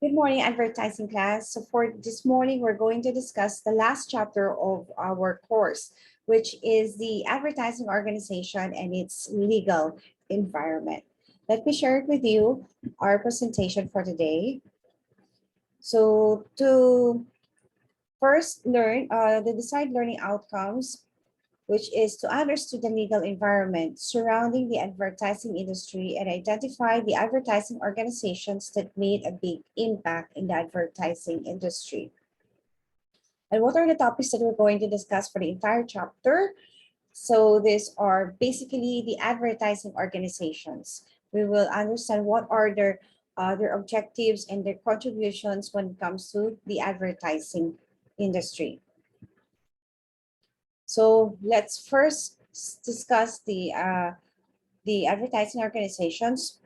Good morning, advertising class. So for this morning, we're going to discuss the last chapter of our course, which is the advertising organization and its legal environment. Let me share it with you, our presentation for today. So to first learn the desired learning outcomes, which is to understand the legal environment surrounding the advertising industry and identify the advertising organizations that made a big impact in the advertising industry. And what are the topics that we're going to discuss for the entire chapter? So these are basically the advertising organizations. We will understand what are their objectives and their contributions when it comes to the advertising industry. So let's first discuss the advertising organizations.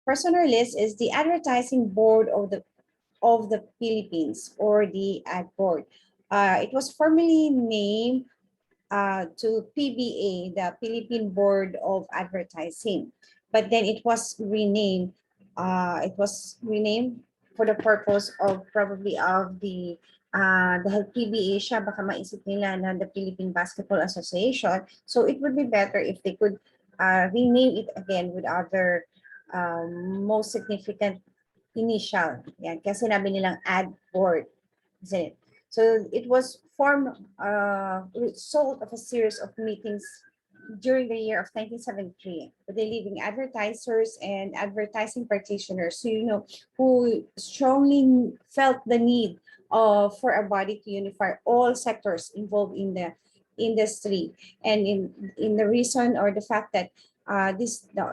First on our list is the Advertising Board of the Philippines, or the Ad Board. It was formerly named to PBA, the Philippine Board of Advertising, but then it was renamed. For the purpose of probably of the dahil PBA siya, baka maisip nila na the Philippine Basketball Association. So it would be better if they could rename it again with other most significant initial. Yan, kasi sinabi nilang ad board. Isn't it? So it was formed, result of a series of meetings during the year of 1973 with the leading advertisers and advertising practitioners who strongly felt the need for a body to unify all sectors involved in the industry, and in the reason or the fact that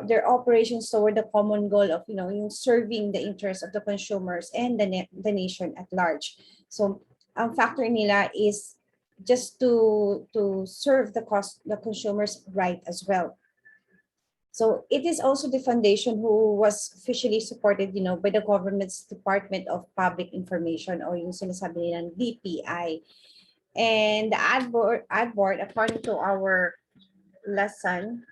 their operations toward the common goal of serving the interests of the consumers and the nation at large. So ang factor nila is just to serve the consumers right as well. So it is also the foundation who was officially supported, by the government's Department of Public Information, o yung sinasabi nilang DPI. And the ad board, according to our lesson,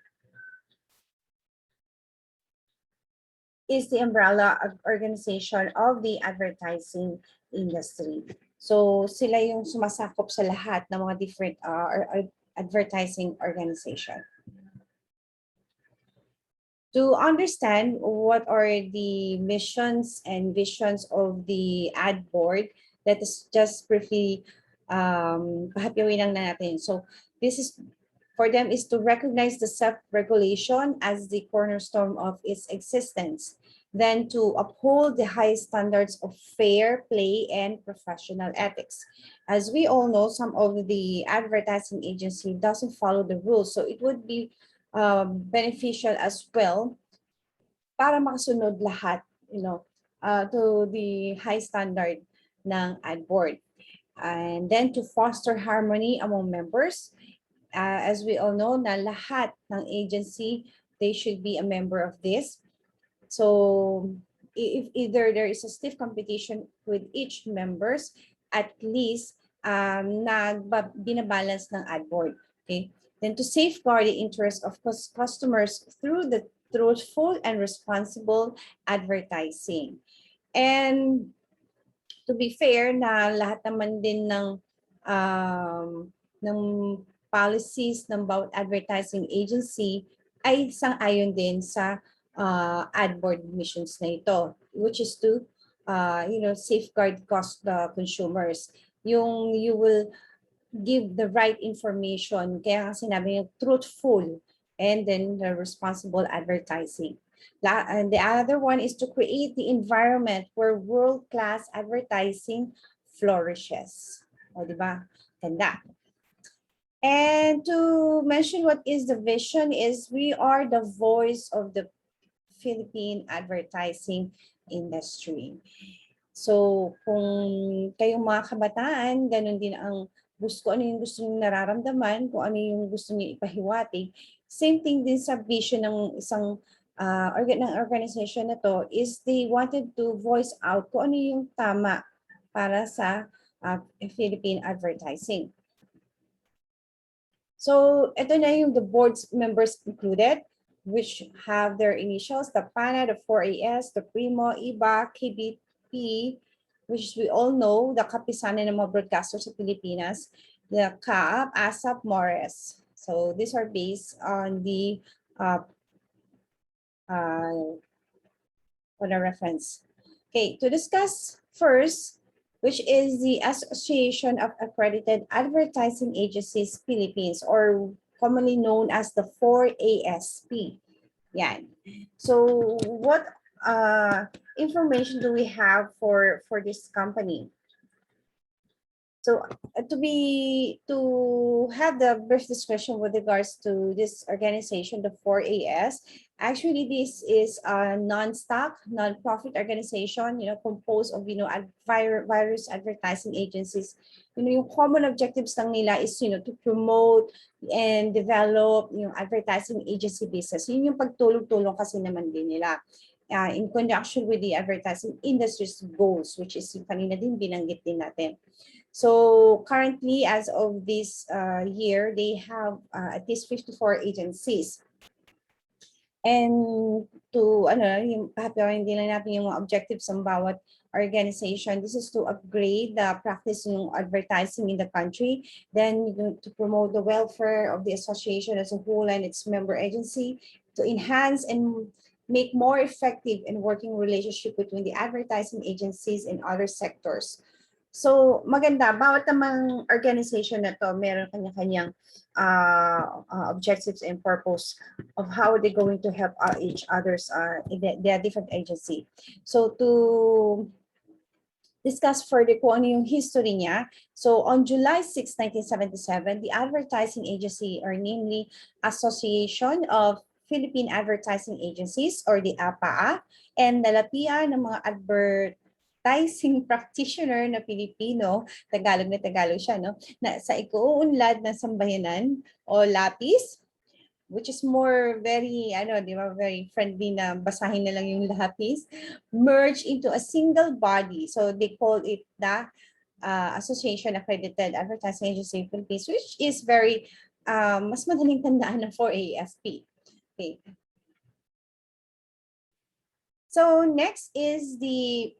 is the umbrella organization of the advertising industry. So sila yung sumasakop sa lahat ng mga different advertising organization. To understand what are the missions and visions of the ad board, let us just briefly pahapiawin lang natin. So this is for them is to recognize the self-regulation as the cornerstone of its existence, then to uphold the highest standards of fair play and professional ethics. As we all know, some of the advertising agency doesn't follow the rules, so it would be beneficial as well para makasunod lahat, to the high standard ng ad board. And then to foster harmony among members. As we all know, na lahat ng agency, they should be a member of this. So if either there is a stiff competition with each members, at least binabalance ng ad board. Okay. Then to safeguard the interest of customers through the truthful and responsible advertising. And to be fair, na lahat naman din ng policies ng bawat advertising agency ay sang-ayon din sa ad board missions na ito, which is to safeguard the consumers. You will give the right information, kaya sinabi yung truthful, and then the responsible advertising. And the other one is to create the environment where world-class advertising flourishes. O, di ba? Ganda. And to mention what is the vision is we are the voice of the Philippine advertising industry. So kung kayong mga kabataan, ganun din ang ano yung gusto niyo nararamdaman, kung ano yung gusto niyo ipahiwatig. Same thing din sa vision ng isang organization na to is they wanted to voice out kung ano yung tama para sa Philippine advertising. So ito na yung the board's members included. which have their initials, the PANA, the 4AS, the Primo, IBA, KBP, which we all know, the kapisanan ng mga broadcasters sa Pilipinas, the CAAP, ASAP, MORES. So these are based on the on a reference. Okay, to discuss first, which is the Association of Accredited Advertising Agencies Philippines, or commonly known as the 4ASP. Yan. So what information do we have for this company? So to have the brief discussion with regards to this organization, the 4AS, actually this is a non-stock, non-profit organization, composed of, various advertising agencies. Yung common objectives lang nila is, to promote and develop yung advertising agency business. Yun yung pagtulong-tulong kasi naman din nila. In conjunction with the advertising industry's goals, which is yung kanina din binanggit din natin. So currently, as of this year, they have at least 54 agencies. And to, yung pahapiawin din lang natin yung mga objectives ng bawat organization. This is to upgrade the practice ng advertising in the country, then to promote the welfare of the association as a whole and its member agency, to enhance and make more effective and working relationship between the advertising agencies and other sectors. So maganda, bawat namang organization na to, meron kanya-kanyang objectives and purpose of how they're going to help each other's their different agency. So to discuss further kung ano yung history niya. So on July 6, 1977, the advertising agency, or namely Association of Philippine Advertising Agencies, or the APAA, and nalapian ng mga advertising practitioner na Pilipino, Tagalog na Tagalog siya, no? Na sa ikuunlad ng sambayanan o lapis, which is more very, di ba, very friendly na basahin na lang yung lapis, merge into a single body. So they call it the Association Accredited Advertising Agency Philippines, which is very, mas madaling tandaan ng 4ASP. Okay. So next is the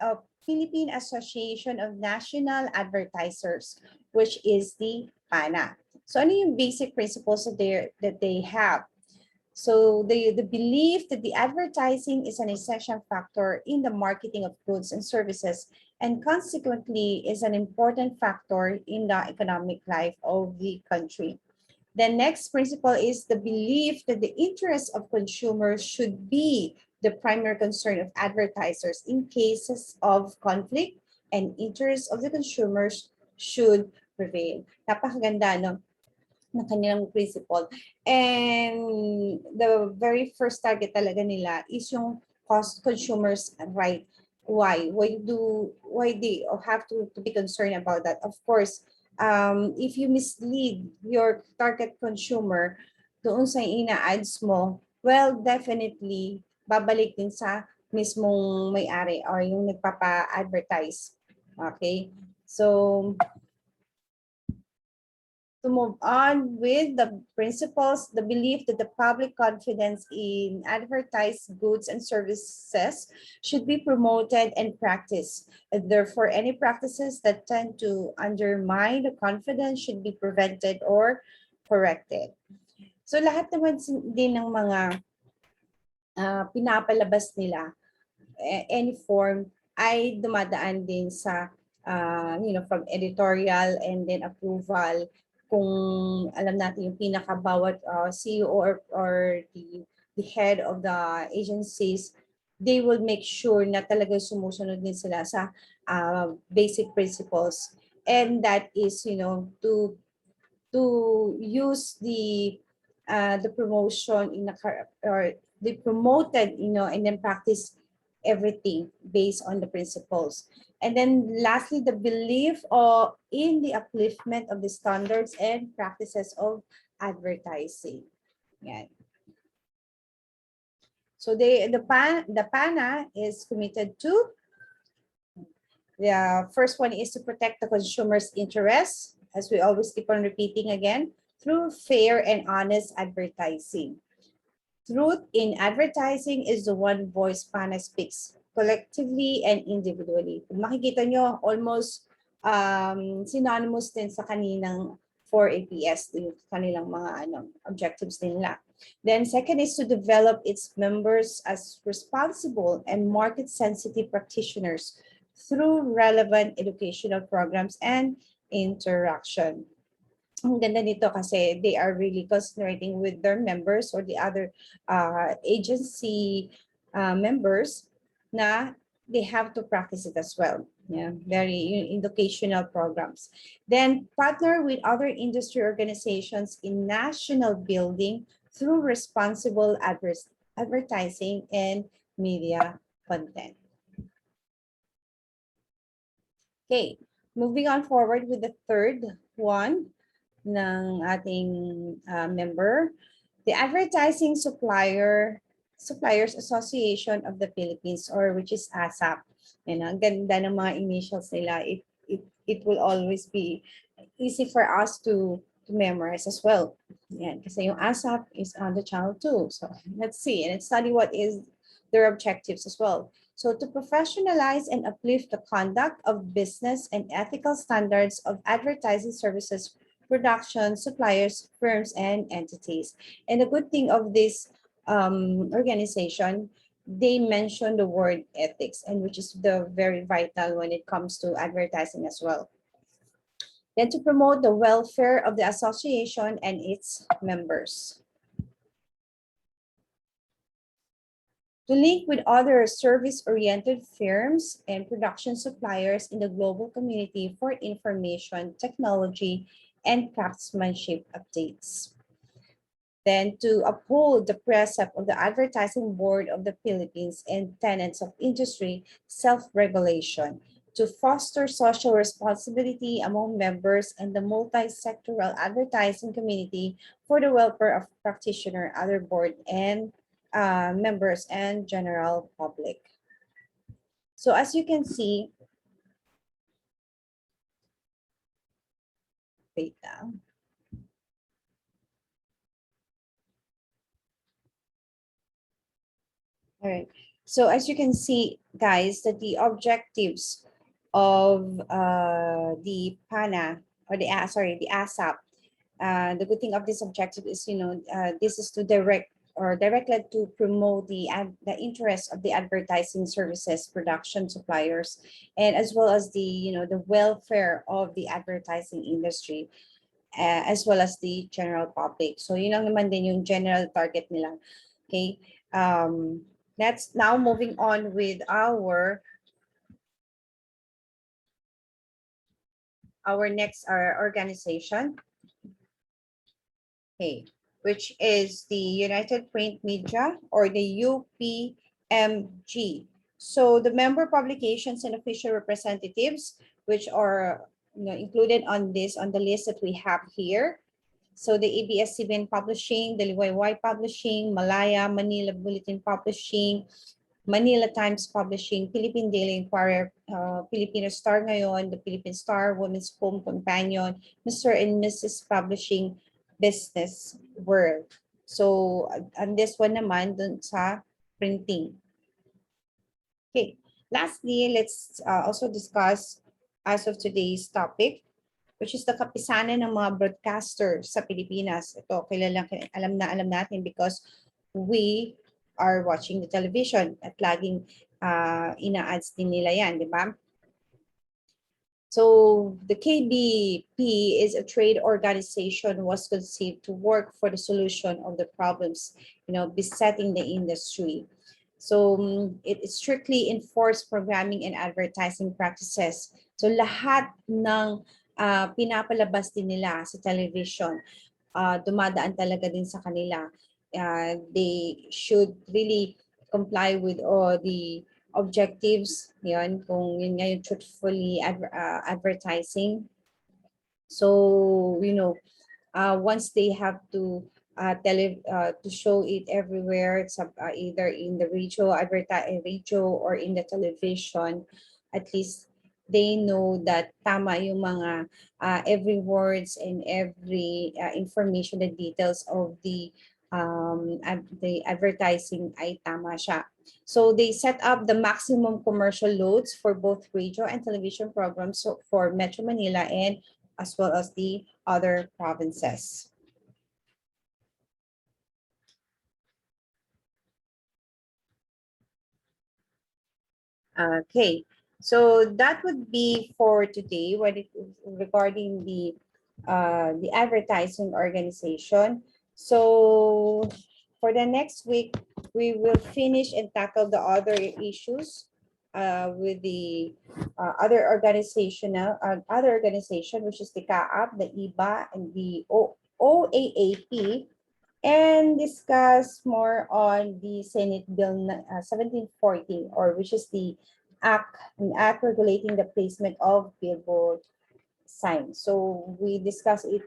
Philippine Association of National Advertisers, which is the PANA. So ano yung basic principles that they have? So the belief that the advertising is an essential factor in the marketing of goods and services, and consequently is an important factor in the economic life of the country. The next principle is the belief that the interests of consumers should be the primary concern of advertisers in cases of conflict, and interests of the consumers should prevail. Napakaganda, no? Ng kanilang principle. And the very first target talaga nila is yung consumers' right. Why? Why they have to be concerned about that? Of course, if you mislead your target consumer doon sa ina-ads mo, well, definitely, babalik din sa mismong may-ari or yung nagpapa-advertise. Okay? So, to move on with the principles, the belief that the public confidence in advertised goods and services should be promoted and practiced. And therefore, any practices that tend to undermine the confidence should be prevented or corrected. So lahat naman din ng mga pinapalabas nila, any form, ay dumadaan din sa, from editorial and then approval. Kung alam natin yung pinakabawat CEO or the head of the agencies, they will make sure na talaga sumusunod din sila sa basic principles. And that is, to use the promotion or the promoted, and then practice everything based on the principles. And then lastly, the belief in the upliftment of the standards and practices of advertising. Yan. So the PANA is committed to, the first one is to protect the consumer's interests, as we always keep on repeating again, through fair and honest advertising. Truth in advertising is the one voice PANA speaks collectively and individually. Kung makikita nyo, almost synonymous din sa kaninang 4APS, yung kanilang mga objectives nila. Then second is to develop its members as responsible and market-sensitive practitioners through relevant educational programs and interaction. Ang ganda nito kasi they are really concentrating with their members or the other agency members na they have to practice it as well. Yeah, very educational programs. Then partner with other industry organizations in national building through responsible advertising and media content. Okay, moving on forward with the third one ng ating member, the Advertising Suppliers Association of the Philippines, or which is ASAP. And ang ganda ng mga initials nila. It will always be easy for us to memorize as well. Yan, kasi yung ASAP is on the channel too. So let's see and study what is their objectives as well. So to professionalize and uplift the conduct of business and ethical standards of advertising services, production, suppliers, firms, and entities. And the good thing of this organization, they mention the word ethics, and which is the very vital when it comes to advertising as well. Then to promote the welfare of the association and its members. To link with other service-oriented firms and production suppliers in the global community for information, technology, and craftsmanship updates. Then to uphold the precept of the Advertising Board of the Philippines and tenets of industry self-regulation, to foster social responsibility among members and the multi-sectoral advertising community for the welfare of practitioner, other board and members and general public. So as you can see, wait now. All right. So as you can see, guys, that the objectives of the PANA or the ASAP, the good thing of this objective is, this is to directly to promote the interest of the advertising services production suppliers, and as well as the the welfare of the advertising industry, as well as the general public. So yun lang naman din yung general target nila. Okay. Let's now moving on with our next organization, okay, which is the United Print Media, or the UPMG. So the member publications and official representatives, which are included on the list that we have here. So the ABS-CBN Publishing, the Liwayway Publishing, Malaya, Manila Bulletin Publishing, Manila Times Publishing, Philippine Daily Inquirer, Filipino Star ngayon, the Philippine Star, Women's Home Companion, Mr. and Mrs. Publishing, Business World. So, and this one naman dun sa printing. Okay, lastly, let's also discuss as of today's topic, which is the kapisanan ng mga broadcasters sa Pilipinas. Ito, alam natin because we are watching the television at laging ina-ads din nila yan, di ba? So the KBP is a trade organization, was conceived to work for the solution of the problems, besetting the industry. So it strictly enforced programming and advertising practices. So lahat ng pinapalabas din nila sa television, dumadaan talaga din sa kanila. They should really comply with all the objectives, yun, kung yun nga yung truthfully advertising. So, once they have to to show it everywhere, either in the radio or in the television, at least they know that tama yung mga every words and every information, the details of the the advertising ay tama siya. So they set up the maximum commercial loads for both radio and television programs for Metro Manila and as well as the other provinces. Okay, so that would be for today when it regarding the advertising organization. So for the next week, we will finish and tackle the other issues with the other organization, which is the CAAP, the IBA, and the OAAP, and discuss more on the Senate Bill 1740, or which is an act regulating the placement of billboard signs. So we discussed it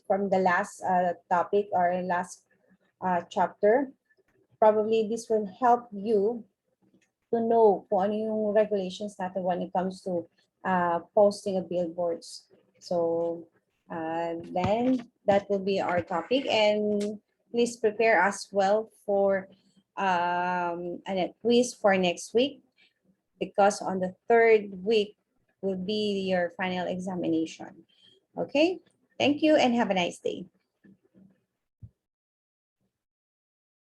from the last topic or last chapter. Probably this will help you to know kung ano yung regulations natin when it comes to posting of billboards. So then that will be our topic, and please prepare as well for a quiz for next week, because on the third week will be your final examination. Okay, thank you and have a nice day.